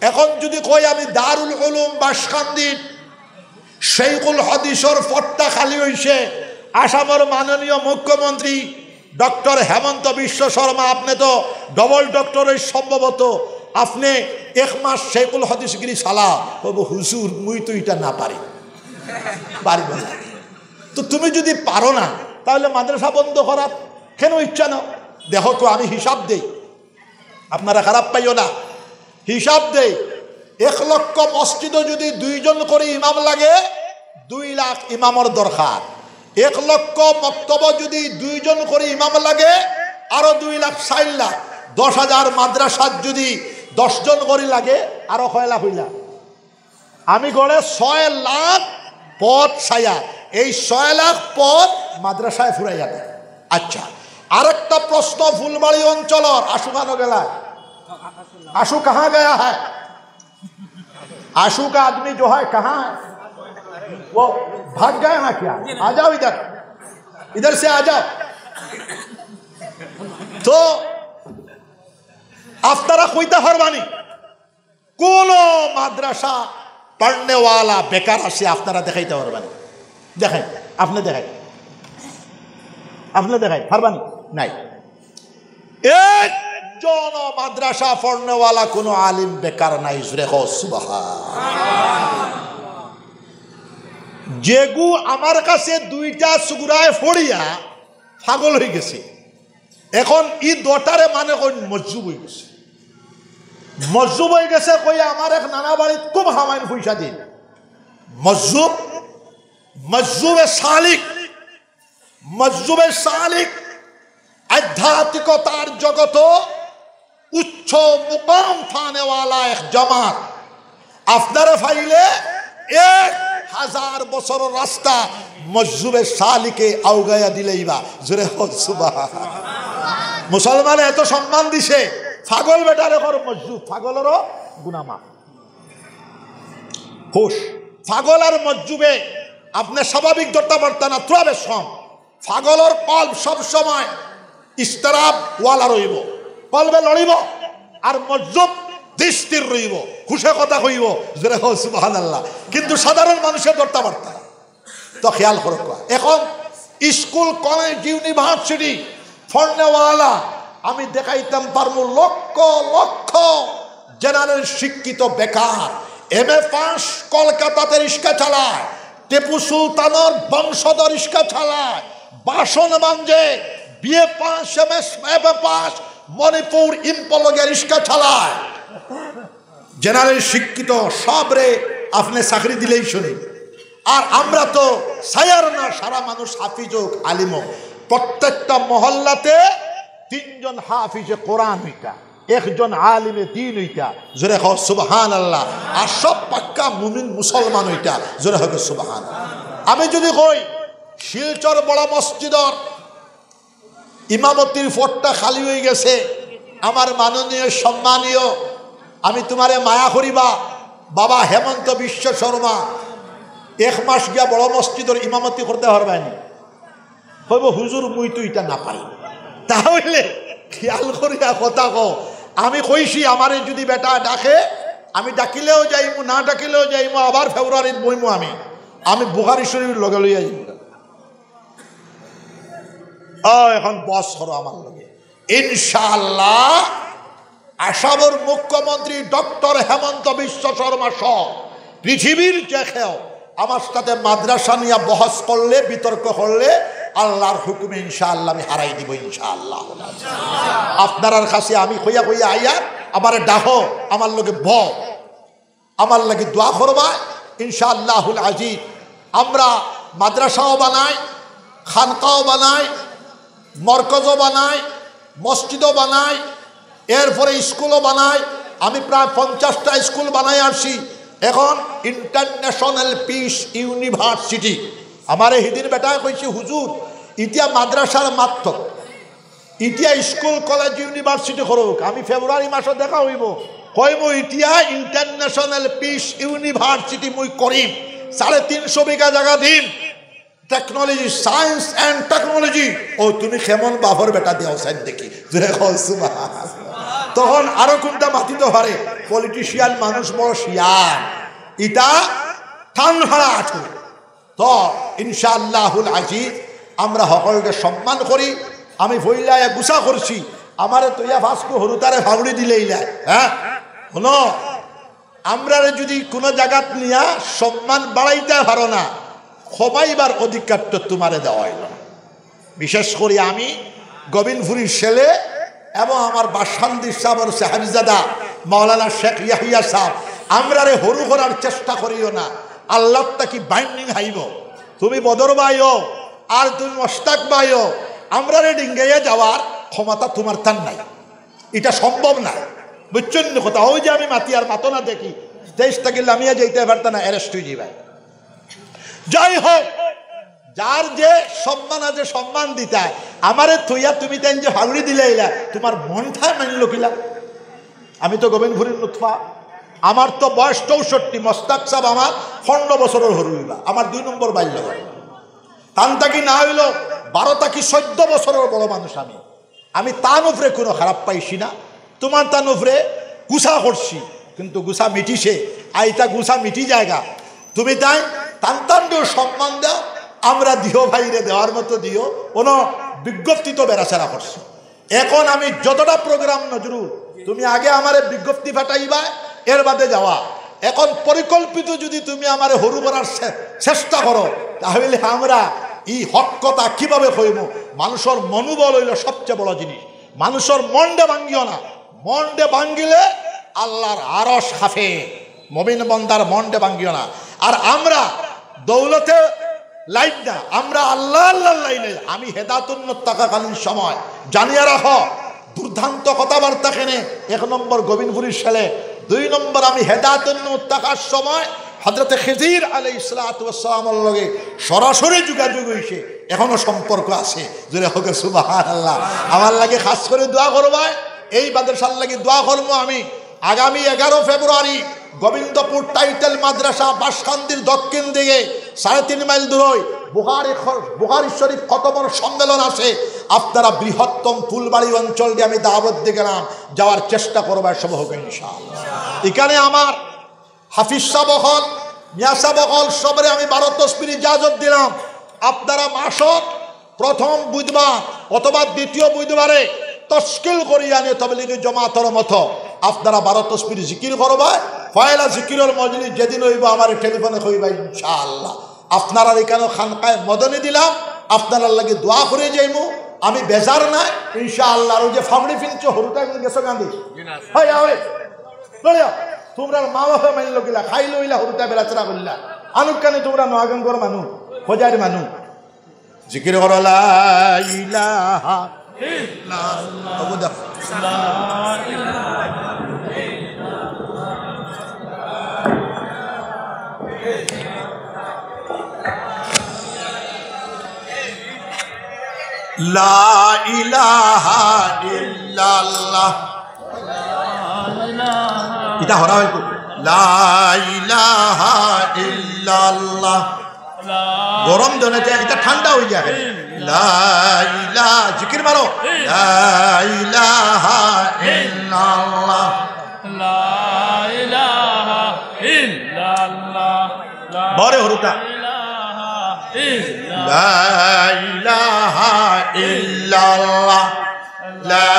এখন যদি কই আমি দারুল উলুম বাসকান্দির শেখুল হাদিসের পদটা খালি হইছে, আসামের মাননীয় মুখ্যমন্ত্রী ডক্টর হেমন্ত বিশ্ব শর্মা, আপনি তো ডবল ডক্টরের সম্ভবত, আপনি এক মাস শেখুল হাদিসগিরি সালা বাবু হুজুর মুই তো এটা না পারি পারিব না। তো তুমি যদি পারো না তাহলে মাদ্রাসা বন্ধ করার কেন ইচ্ছা নাও? দেখো তো আমি হিসাব দেই, আপনারা খারাপ পাইও না, হিসাব দেই। 1 লক্ষ মসজিদে যদি 2 জন করে ইমাম লাগে 2 লাখ ইমামর দরকার। 1 লক্ষ মক্তব যদি 2 জন করে ইমাম লাগে আরো 2 লাখ 4 লাখ। 10,000 মাদ্রাসার যদি 10 জন করে লাগে আরো কয় লাখ হইলা? আমি গড়ে 6 লাখ পদ ছায়া, এই 6 লাখ পদ মাদ্রাসায় ফুরাইয়া দেয়। আচ্ছা, আরেকটা প্রশ্ন, ফুলবাড়ি অঞ্চলের আশু খানো গেলা, आशु कहाँ गया है? आशु का आदमी जो है कहाँ है? वो भाग गया ना क्या? आ जाओ इधर, इधर से आ जाओ। तो आफ्तारा खुईता हरबानी कोनो माद्रासा पढ़ने वाला बेकार से आफ्तारा देखाईता हरबानी देखाई, आपने देखाई, आपने देखाई हरबानी नहीं। एक জন মাদ্রাসা পড়নেওয়ালা কোন আলিম বেকার নাই। রেখো সুবহান। যেগু আমার কাছে 2টা সুগুরায় ফড়িয়া পাগল হয়ে গেছে, এখন ই দটারে মানে কই মজজুব হয়ে গেছে, মজজুব হয়ে গেছে কই আমার এক নানা বাড়িত খুব হামাইন পয়সা দিন। মজজুব, মজজুবে সালিক, মজজুবে সালিক আধ্যাত্মিকতার জগত উচ্চ মুকাম থানেওয়ালা এক জামাত। আপনারা ফাইলে 1000 বছর রাস্তা মজজুবে সালিকে আউগায়া দিলেইবা। জোরে হোক সুবহান। মুসলমানে এত সম্মান দিছে, পাগল বেটারে কর মজজুব, পাগলেরও গুনামা হুশ। পাগল আর মজজুবে আপনি স্বাভাবিক ধরতে পারতেন না, ত্রাবে সম। পাগলের কলব সব সময় ইস্তেরাব ওয়ালা রইব, কলবে লড়িব, আর মজজুব দৃষ্টির রইব, খুশে কথা কইব। জোরে হোক সুবহানাল্লাহ। কিন্তু সাধারণ মানুষের ধরতে পারত না। তো খেয়াল করো, এখন স্কুল কলেজ ইউনিভার্সিটি পড়নেওয়ালা আমি দেখাইতাম পারবো লক্ষ লক্ষ জেনারেল শিক্ষিত বেকার। MA পাস কলকাতাতে রিক্সা চালায়, টিপু সুলতানের বংশধর রিক্সা চালায়, বাসন মাঞ্জে, BA pass MA pass Manipur ইম্পলগে রিক্সা চালায়। জেনারেল শিক্ষিত সবরে আপনি চাকরি দিলেই শুনি। আর আমরা তো সায়ার না, সারা মানুষ হাফিজ হোক আলিম হোক। প্রত্যেকটা মহল্লাতে 3 জন হাফিজে কোরআন হইতা, 1 জন আলিমে দিন হইতা। জোরে হোক সুবহানাল্লাহ। আর সব পাক্কা মুমিন মুসলমান হইতা। জোরে হোক সুবহান। আমি যদি কই শিলচর বড় মসজিদর ইমামতির ফটটা খালি হয়ে গেছে, আমার মাননীয় সম্মানীয়, আমি তোমারে মায়া করিবা বাবা হেমন্ত বিশ্ব শর্মা 1 মাস গিয়া বড় মসজিদের ইমামতি করতে পারবেনি। কইব হুজুর মুই তো এটা না পারি। তাহলে খেয়াল করিয়া কথা কও। আমি কইছি আমারে যদি বেটা ডাকে আমি ডাকিলেও যাইমু, না ডাকিলেও যাইমু, আবার ফেব্রুয়ারির বইমু। আমি বুখারী শরীফ লগে লইয়া যাইমু। এখন বস করো আমার লগে ইনশাআল্লাহ। আসামের মুখ্যমন্ত্রী ডক্টর হেমন্ত বিশ্ব শর্মা সহ পৃথিবীর যে কেউ আমার সাথে মাদ্রাসা নিয়ে বহস করলে, বিতর্ক করলে আল্লাহর হুকুমে ইনশাআল্লাহ আমি হারাই দিব ইনশাআল্লাহ। আপনার কাছে আমি কইয়া কইয়া আইয়া আমার ডাহো, আমার লগে ব, আমার লাগে দোয়া করবা ইনশাআল্লাহুল আজিজ। আমরা মাদ্রাসাও বানাই, খানকাও বানাই, মরকজও বানাই, মসজিদও বানাই, এরপরে স্কুলও বানাই। আমি প্রায় 50টা স্কুল বানাই আসছি। এখন ইন্টারন্যাশনাল পিস ইউনিভার্সিটি আমার হিদিন বেটায় কইছে হুজুর ইতিয়া মাদ্রাসার মাত্র, ইতিয়া স্কুল কলেজ ইউনিভার্সিটি করুক। আমি ফেব্রুয়ারি মাসে দেখা হইব, কইব ইতিয়া ইন্টারন্যাশনাল পিস ইউনিভার্সিটি মুই করিম। 350 বিঘা জায়গা দিন, টেকনোলজি, সায়েন্স অ্যান্ড টেকনোলজি। ও তুমি কেমন বাবর বেটা দিও সাইন দেখি। তখন আরো কোনটা মাতিতে পারে পলিটিশিয়ান মানুষ বড় শিয়ান ইটা টান হারা আছে। তো ইনশাআল্লাহুল আজিজ আমরা সকলকে সম্মান করি। আমি ভইলায় গুছা করছি আমারে তৈয়া ভাস্কু হরুতারে ভাবড়ি দিলেই না। হ্যাঁ শোনো, আমরা যদি কোনো জায়গাত নিয়া সম্মান বাড়াইতে পারো না, ক্ষমাইবার অধিকার তো তোমারে দেওয়া হইল। বিশেষ করে আমি গোবিন্দপুরীর ছেলে এবং আমার বাসান্দির সাহেব সাহেবজাদা মাওলানা শেখ ইয়াহিয়া সাহেব, আমরা রে হরু করার চেষ্টা করিও না। আল্লাহ তাকি বাইন্ডিং হাইব, তুমি বদর বাইও আর তুমি মস্তাক বাইও, আমরা রে ডিঙ্গাইয়া যাওয়ার ক্ষমতা তোমার তার নাই, এটা সম্ভব না। বুঝছেন কথা? ওই যে আমি মাতি আর মাতো না দেখি দেশটা গেলে আমিও যেতে পারতাম না, অ্যারেস্ট হয়ে যাবে। যাই হোক, যার যে সম্মান আছে সম্মান দিতা, আমারে থইয়া তুমি তাই যে হাগড়ি দিলে তোমার মনটা মানল কিলা? আমি তো গোবিন্দপুরীর লুৎফা, আমার তো বয়স 64, মস্তাক সাহেব আমার 15 বছরের হরুইবা, আমার 2 নম্বর বাল্য হয়। তানতাকি না হইল 12 কি 14 বছরের বড় মানুষ আমি তান উপরে কোনো খারাপ পাইছি না। তোমার তান উপরে গুছা করছি, কিন্তু গুছা মিটিছে, আইতা গুছা মিটি জায়গা। তুমি তাই তান্তান্ডেও সম্মান দাও, আমরা দিও ভাইরে দেওয়ার মতো দিও, কোনো বিজ্ঞপ্তি তো বেড়াচেরা করছে। এখন আমি যতটা প্রোগ্রাম নজরুল, তুমি আগে আমারে বিজ্ঞপ্তি ফাটাইবা, এর বাদে যাওয়া। এখন পরিকল্পিত যদি তুমি আমারে হরু করার চেষ্টা করো, তাহলে আমরা এই হক কথা কিভাবে হইব? মানুষের মনোবল হইল সবচেয়ে বড় জিনিস। মানুষের মনডে ভাঙ্গিও না, মনডে ভাঙ্গিলে আল্লাহর আরশ খাফে, মুমিন বান্দার মনডে ভাঙ্গিও না। আর আমরা দৌলতে লাইন না, আমরা আল্লাহ আল্লাহ লাইনে। আমি হেদায়েতুন্নত থাকাকালীন সময় জানিয়ে রাখো, দুর্দান্ত কথাবার্তা কেনে 1 নম্বর গোবিন্দপুরীর ছেলে, 2 নম্বর আমি হেদায়েতুন্নত থাকার সময় হযরতে খিজির আলাইহিস সালাতু ওয়াস সালামের লগে সরাসরি যোগাযোগ হইছে, এখনো সম্পর্ক আছে। জোরে হোক সুবহানাল্লাহ। আমার লাগে খাস করে দোয়া করবা, এই মাদ্রাসার লাগি দোয়া করবো। আমি আগামী 11 ফেব্রুয়ারি গোবিন্দপুর টাইটেল মাদ্রাসা বাসকান্দির দক্ষিণ দিকে 3.5 মাইল দূরে বুখারী শরীফ খতমের সম্মেলন আছে। আপনারা বৃহত্তম ফুলবাড়ি অঞ্চল দিয়ে আমি দাওয়াত দিয়ে গেলাম, যাওয়ার চেষ্টা করবো সব হোক ইনশাআল্লাহ। এখানে আমার হাফিজ সাহেব হল, মিয়া সাহেব হল, সবরে আমি 12 তসবির ইজাজত দিলাম। আপনারা মাসত প্রথম বুধবার অথবা দ্বিতীয় বুধবারে তশকিল করিয়া নিয়ে তবলিগি জমাতর মতো আপনারা 12 তসবির জিকির করবা। পয়লা জিকিরের মজলিস যেদিন হইব আমার টেলিফোনে কইবা ইনশাআল্লাহ। আপনারা এখানে খানকায় মদনী দিলাম, আপনারা লাগে দোয়া করে যাইমু। আমি বেজার নাই ইনশাআল্লাহ। আর ওই যে ফামড়ি ফিনছো হরুটা গেছো গান্ধী, তোমরা মা বাবা মাইল গিলা খাই লইলা হরুটা বেড়াচরা করলা, আনুকানে তোমরা নোয়াগঙ্গর মানুষ, খোঁজার মানুষ। জিকির করো লা ইলাহা ইল্লাল্লাহ, লা ইলাহা ইল্লাল্লাহ, এটা হরা হইল লা ইলাহা ইল্লাল্লাহ। গরম জনে এটা ঠান্ডা হয়ে যায়, লা ইলাহা জিকির মারো, লা ইলাহা ইল্লাল্লাহ, লা ইলাহা ইল্লাল্লাহ। বড় হরুটা লা ইলাহা ইল্লাল্লাহ, লা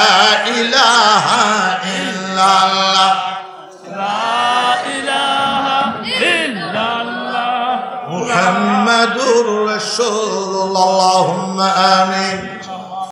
ইলাহা ইল্লাল্লাহ, লা ইলাহা ইল্লাল্লাহ, মুহাম্মাদুর রাসূলুল্লাহ। আমিন।